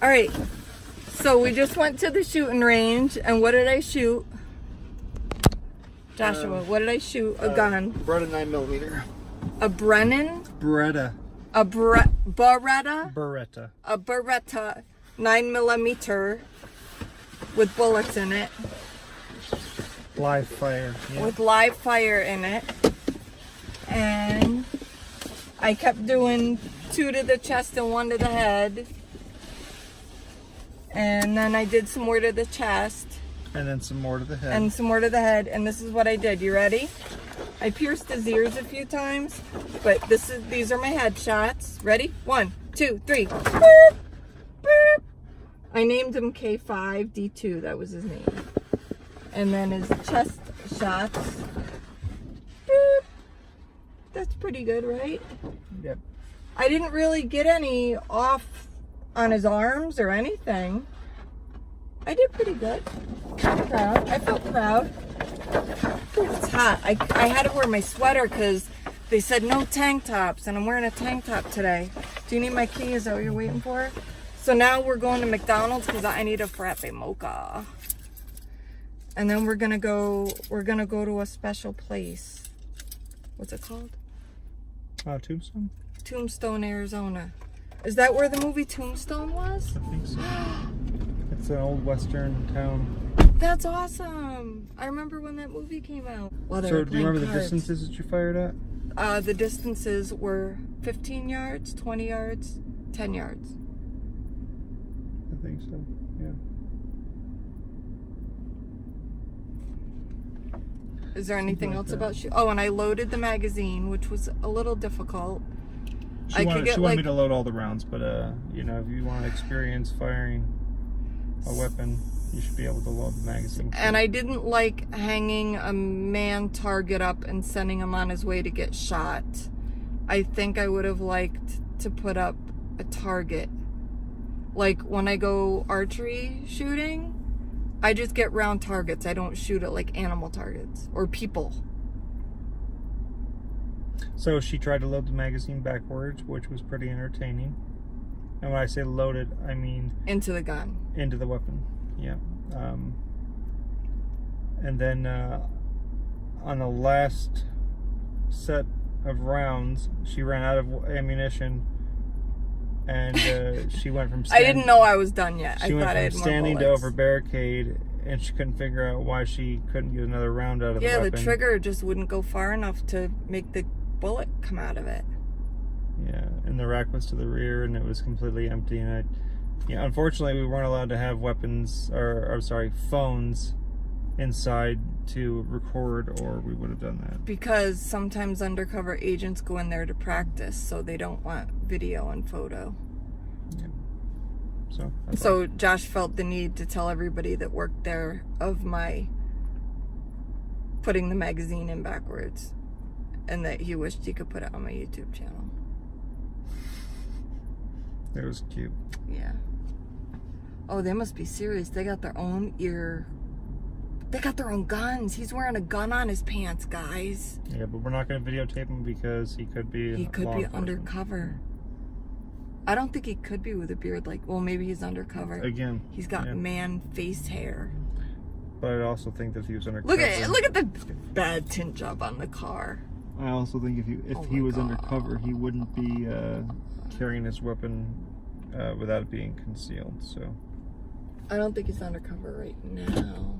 All right, so we just went to the shooting range, and what did I shoot? Joshua, what did I shoot? A gun. Beretta 9mm. A Brennan? Beretta. A Beretta? Beretta. A Beretta 9mm with bullets in it. Live fire. Yeah. With live fire in it. And I kept doing 2 to the chest and 1 to the head. And then I did some more to the chest. And then some more to the head. And some more to the head. And this is what I did. You ready? I pierced his ears a few times. But these are my headshots. Ready? 1, 2, 3. Boop, boop. I named him K5D2. That was his name. And then his chest shots. Boop. That's pretty good, right? Yep. I didn't really get any off on his arms or anything. I did pretty good. I'm proud. I felt proud. Ooh, it's hot. I had to wear my sweater because they said no tank tops, and I'm wearing a tank top today. Do you need my key? Is that what you're waiting for? So now we're going to McDonald's because I need a frappe mocha. And then we're gonna go to a special place. What's it called? Tombstone? Tombstone, Arizona. Is that where the movie Tombstone was? I think so. It's an old western town. That's awesome. I remember when that movie came out. Well, So do you remember the distances that you fired at? The distances were 15 yards, 20 yards, 10 yards. I think so, yeah. Is there anything like else that. about shoot? Oh, and I loaded the magazine, which was a little difficult. She wanted me to load all the rounds, but you know, if you want to experience firing a weapon, you should be able to load the magazine. And I didn't like hanging a man target up and sending him on his way to get shot. I think I would have liked to put up a target. Like when I go archery shooting, I just get round targets. I don't shoot at like animal targets or people. So she tried to load the magazine backwards, which was pretty entertaining. And when I say loaded, I mean into the gun. Into the weapon, yeah. And then on the last set of rounds, she ran out of ammunition, and she went from I didn't know I was done yet. She I went thought I had from more standing to bullets. over barricade, and she couldn't figure out why she couldn't get another round out of the weapon. Yeah, the trigger just wouldn't go far enough to make the bullet come out of it. Yeah, and the rack was to the rear, and it was completely empty. And unfortunately, we weren't allowed to have weapons, phones inside to record, or we would have done that. Because sometimes undercover agents go in there to practice, so they don't want video and photo. Yeah. So Josh felt the need to tell everybody that worked there of my putting the magazine in backwards, and that he wished he could put it on my YouTube channel. It was cute. Yeah. Oh, they must be serious. They got their own They got their own guns. He's wearing a gun on his pants, guys. Yeah, but we're not going to videotape him because he could be undercover. I don't think he could be with a beard well, maybe he's undercover. Again. He's got man face hair. But I also think that if he was undercover. Look at the bad tint job on the car. I also think if he was undercover, he wouldn't be carrying his weapon without it being concealed. So I don't think he's undercover right now.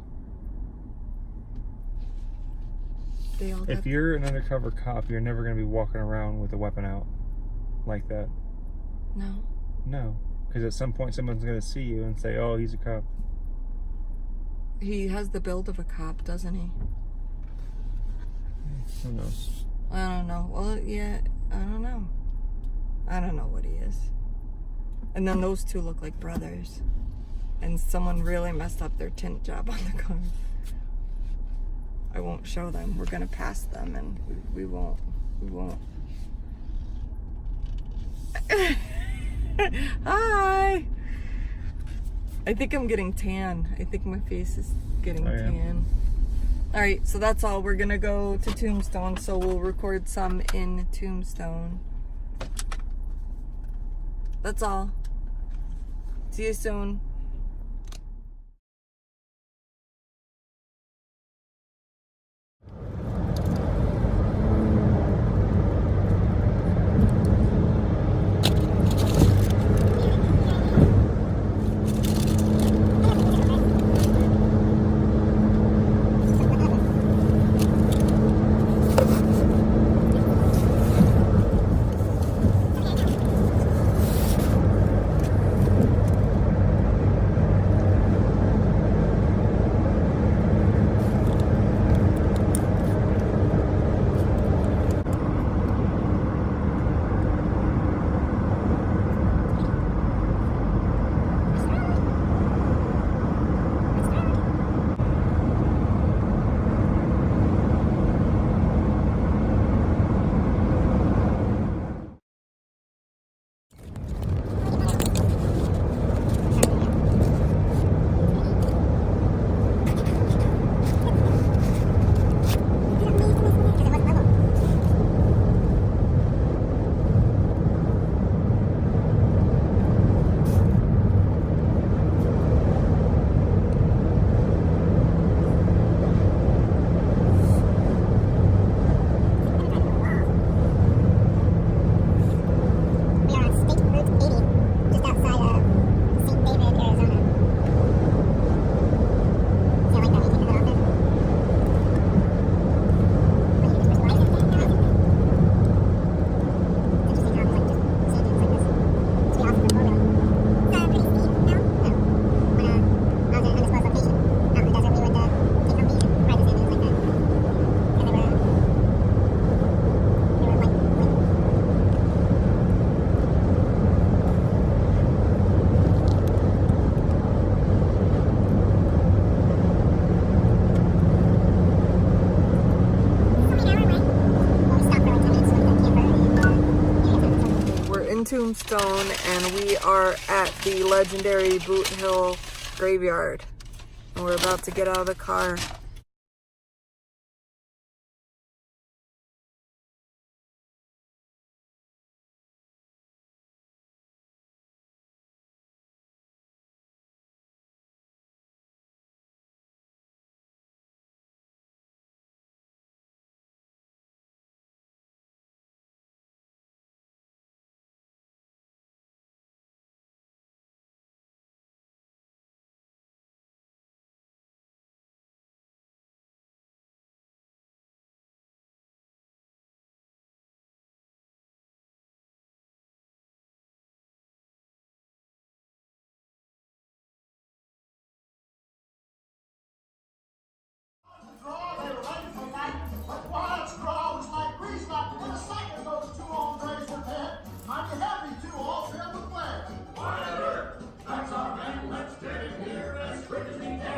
If you're an undercover cop, you're never going to be walking around with a weapon out like that. No. No, because at some point someone's going to see you and say, "Oh, he's a cop." He has the build of a cop, doesn't he? Who knows? I don't know. Well, yeah, I don't know. I don't know what he is. And then those two look like brothers. And someone really messed up their tint job on the car. I won't show them. We're gonna pass them, and we won't. Hi. I think I'm getting tan. I think my face is getting tan. All right, so that's all. We're gonna go to Tombstone, so we'll record some in Tombstone. That's all. See you soon. Tombstone, and we are at the legendary Boot Hill graveyard, and we're about to get out of the car.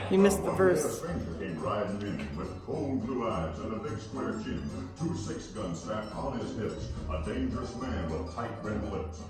You missed the verse. A stranger came riding in with cold blue eyes and a big square chin, 2 6-gun strapped on his hips, a dangerous man with tight red lips.